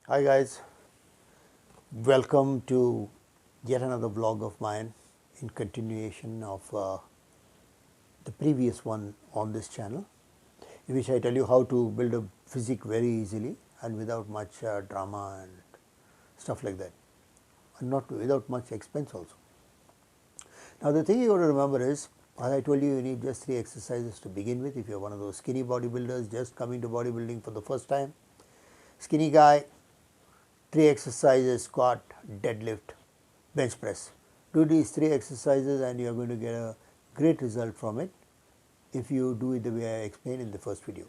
Hi guys, welcome to yet another vlog of mine in continuation of the previous one on this channel, in which I tell you how to build a physique very easily and without much drama and stuff like that, and not without much expense also. Now the thing you got to remember is, as I told you, you need just 3 exercises to begin with. If you are one of those skinny bodybuilders just coming to bodybuilding for the first time, skinny guy, 3 exercises: squat, deadlift, bench press. Do these 3 exercises and you are going to get a great result from it if you do it the way I explained in the first video.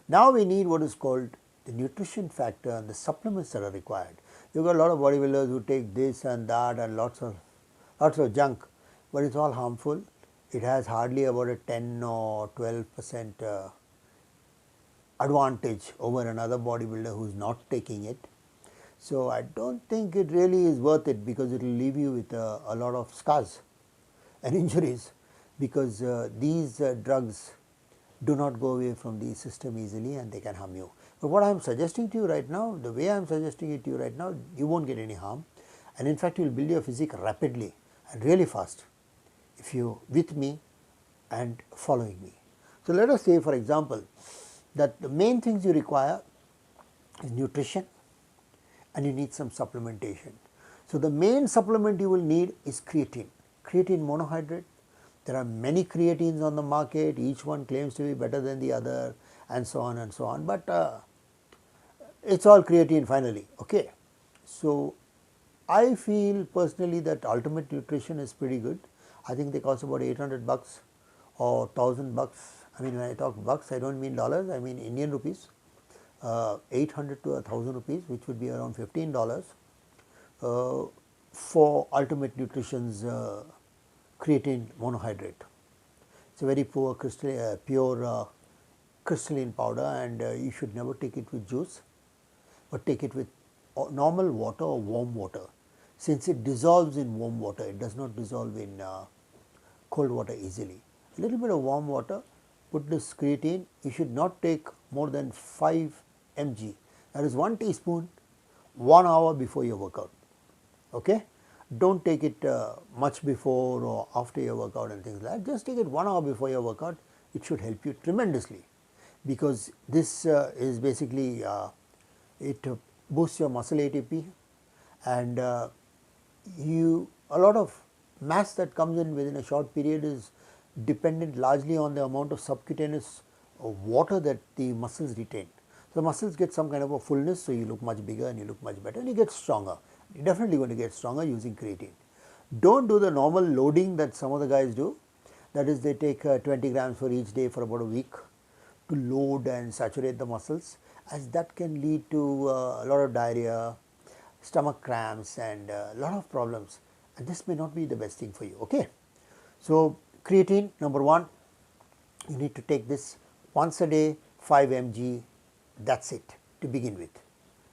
Now we need what is called the nutrition factor and the supplements that are required. You have got a lot of bodybuilders who take this and that and lots of junk, but it's all harmful. It has hardly about a 10 or 12% advantage over another bodybuilder who is not taking it. So I don't think it really is worth it, because it will leave you with a lot of scars and injuries, because these drugs do not go away from the system easily and they can harm you. But what I am suggesting to you right now, the way I am suggesting it to you right now, you won't get any harm, and in fact you will build your physique rapidly and really fast if you with me and following me. So let us say, for example, that the main things you require is nutrition, and you need some supplementation. So the main supplement you will need is creatine monohydrate. There are many creatines on the market, each one claims to be better than the other, and so on and so on, but it's all creatine finally. Okay. So I feel personally that Ultimate Nutrition is pretty good. I think they cost about $800 or $1,000. I mean, when I talk bucks, I don't mean dollars, I mean Indian rupees. 800 to 1,000 rupees, which would be around $15 for Ultimate Nutrition's creatine monohydrate. It's a very pure crystalline powder, and you should never take it with juice, but take it with normal water or warm water. Since it dissolves in warm water, it does not dissolve in cold water easily. A little bit of warm water, put this creatine. You should not take more than 5 mg, that is 1 teaspoon, 1 hour before your workout. Okay? Don't take it much before or after your workout and things like that. Just take it 1 hour before your workout. It should help you tremendously, because this is basically it boosts your muscle ATP, and a lot of mass that comes in within a short period is dependent largely on the amount of subcutaneous water that the muscles retain. So, the muscles get some kind of a fullness, so you look much bigger and you look much better and you get stronger. You are definitely going to get stronger using creatine. Don't do the normal loading that some of the guys do, that is they take 20 grams for each day for about a week to load and saturate the muscles, as that can lead to a lot of diarrhea, stomach cramps, and a lot of problems, and this may not be the best thing for you. Okay. So creatine, number 1, you need to take this once a day, 5 mg, that's it to begin with.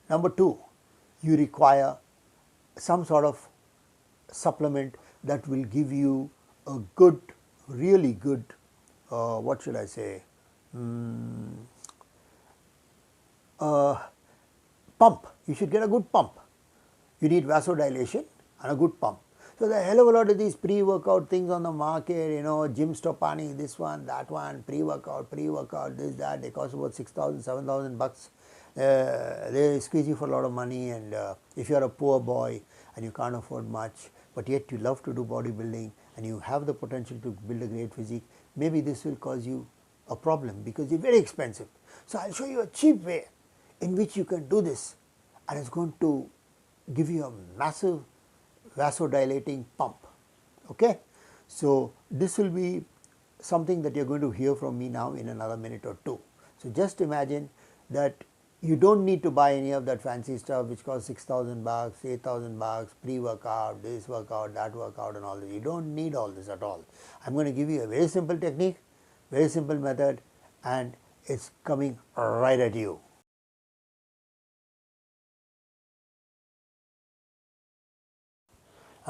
Number 2, you require some sort of supplement that will give you a good, really good, what should I say, pump. You should get a good pump. You need vasodilation and a good pump. So there are a hell of a lot of these pre-workout things on the market, Gym Stopani, this one, that one, pre-workout, this, that, they cost about 6,000, 7,000 bucks. They squeeze you for a lot of money, and if you are a poor boy and you can't afford much, but yet you love to do bodybuilding and you have the potential to build a great physique, maybe this will cause you a problem because it's very expensive. So I'll show you a cheap way in which you can do this, and it's going to give you a massive vasodilating pump. Okay. So this will be something that you are going to hear from me now in another minute or two. So just imagine that you don't need to buy any of that fancy stuff which costs 6,000 bucks, 8,000 bucks, pre-workout, this workout, that workout and all this. You don't need all this at all. I am going to give you a very simple technique, very simple method, and it's coming right at you.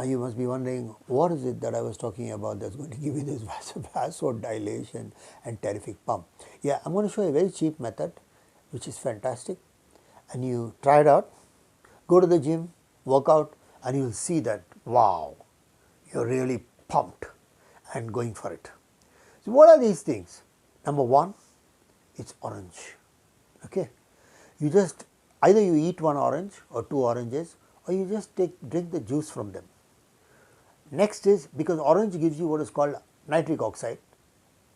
You must be wondering, what is it that I was talking about that's going to give you this vasodilation and terrific pump? Yeah, I'm going to show you a very cheap method which is fantastic, and you try it out, go to the gym, work out, and you will see that wow, you are really pumped and going for it. So, what are these things? Number one, it's orange. Okay, you just either you eat one orange or two oranges, or you just drink the juice from them. Next is, because orange gives you what is called nitric oxide,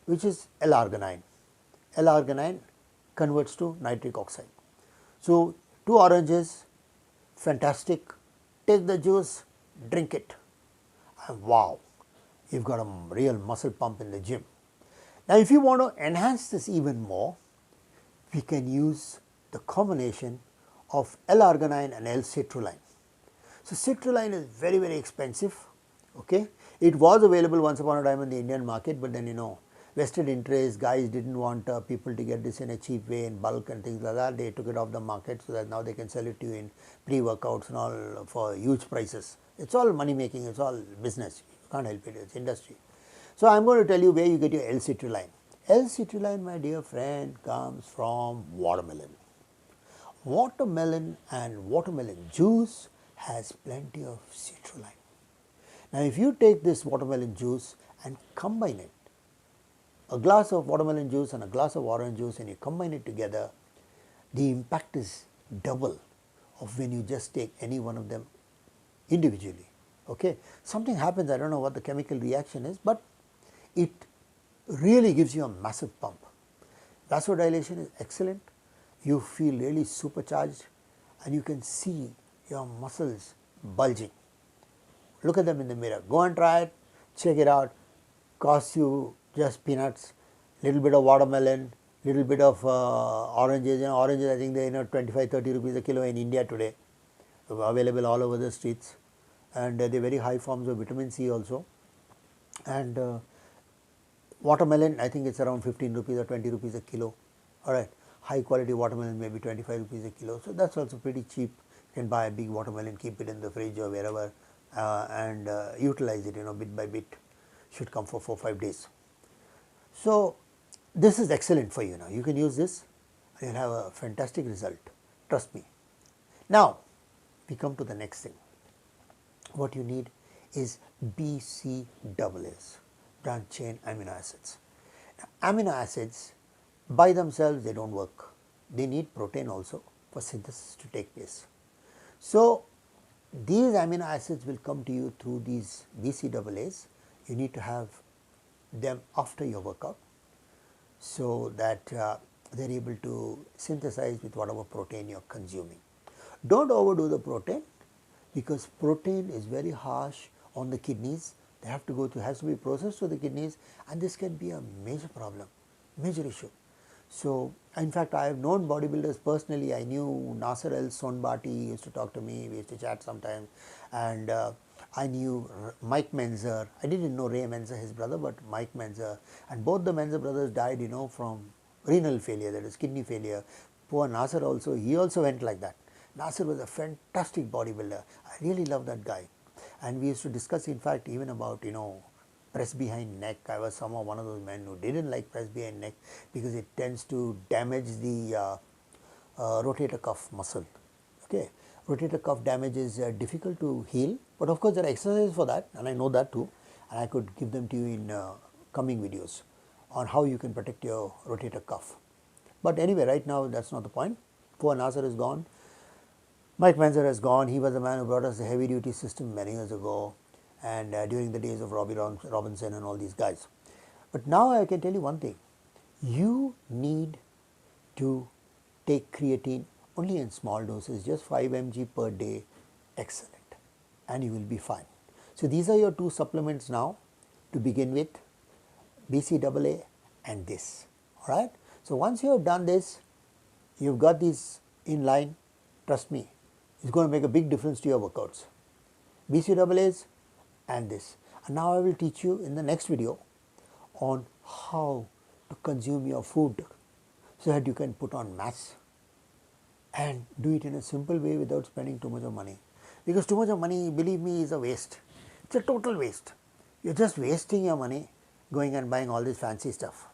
which is L-Argonine. L-Argonine converts to nitric oxide. So, two oranges, fantastic, take the juice, drink it, and wow, you have got a real muscle pump in the gym. Now, if you want to enhance this even more, we can use the combination of L-Argonine and L-Citrulline. So, citrulline is very, very expensive. Okay. It was available once upon a time in the Indian market, but then vested interest, guys did not want people to get this in a cheap way in bulk and things like that. They took it off the market so that now they can sell it to you in pre-workouts and all for huge prices. It is all money making, it is all business, you can't help it, it is industry. So, I am going to tell you where you get your L-Citrulline. L-Citrulline, my dear friend, comes from watermelon. Watermelon and watermelon juice has plenty of citrulline. Now, if you take this watermelon juice and combine it, a glass of watermelon juice and a glass of orange juice, and you combine it together, the impact is double of when you just take any one of them individually. Okay. Something happens, I do not know what the chemical reaction is, but it really gives you a massive pump. Vasodilation is excellent, you feel really supercharged, and you can see your muscles bulging. Look at them in the mirror, go and try it, check it out, costs you just peanuts, little bit of watermelon, little bit of oranges. Oranges, I think they 25-30 rupees a kilo in India today, available all over the streets, and they are very high forms of vitamin C also. And watermelon, I think it is around 15 rupees or 20 rupees a kilo, alright. High quality watermelon maybe 25 rupees a kilo, so that is also pretty cheap. You can buy a big watermelon, keep it in the fridge or wherever and utilize it bit by bit, should come for 4-5 days. So, this is excellent for you now, you can use this and you will have a fantastic result, trust me. Now, we come to the next thing. What you need is BCAAs, branch chain amino acids. Now, amino acids by themselves they do not work, they need protein also for synthesis to take place. So, these amino acids will come to you through these BCAAs, you need to have them after your workout, so that they are able to synthesize with whatever protein you are consuming. Do not overdo the protein, because protein is very harsh on the kidneys, they have to go through, has to be processed to the kidneys, and this can be a major problem, major issue. So, in fact, I have known bodybuilders personally. I knew Nasser El Sonbati used to talk to me, we used to chat sometimes, and I knew Mike Menzer. I did not know Ray Menzer, his brother, but Mike Menzer, and both the Menzer brothers died from renal failure, that is kidney failure. Poor Nasser also, he also went like that. Nasser was a fantastic bodybuilder, I really love that guy, and we used to discuss in fact even about press behind neck. I was somehow one of those men who did not like press behind neck, because it tends to damage the rotator cuff muscle. Okay. Rotator cuff damage is difficult to heal, but of course there are exercises for that, and I know that too, and I could give them to you in coming videos on how you can protect your rotator cuff. But anyway, right now that is not the point. Poor Nasser is gone, Mike Menzer has gone, he was the man who brought us the heavy duty system many years ago, and during the days of Robbie Robinson and all these guys. But now I can tell you one thing, you need to take creatine only in small doses, just 5 mg per day, excellent, and you will be fine. So, these are your two supplements now to begin with, BCAA and this, alright. So, once you have done this, you have got these in line, trust me, it is going to make a big difference to your workouts, BCAAs and this. And now I will teach you in the next video on how to consume your food, so that you can put on mass and do it in a simple way without spending too much of money, because too much of money, believe me, is a waste. It is a total waste. You are just wasting your money going and buying all this fancy stuff.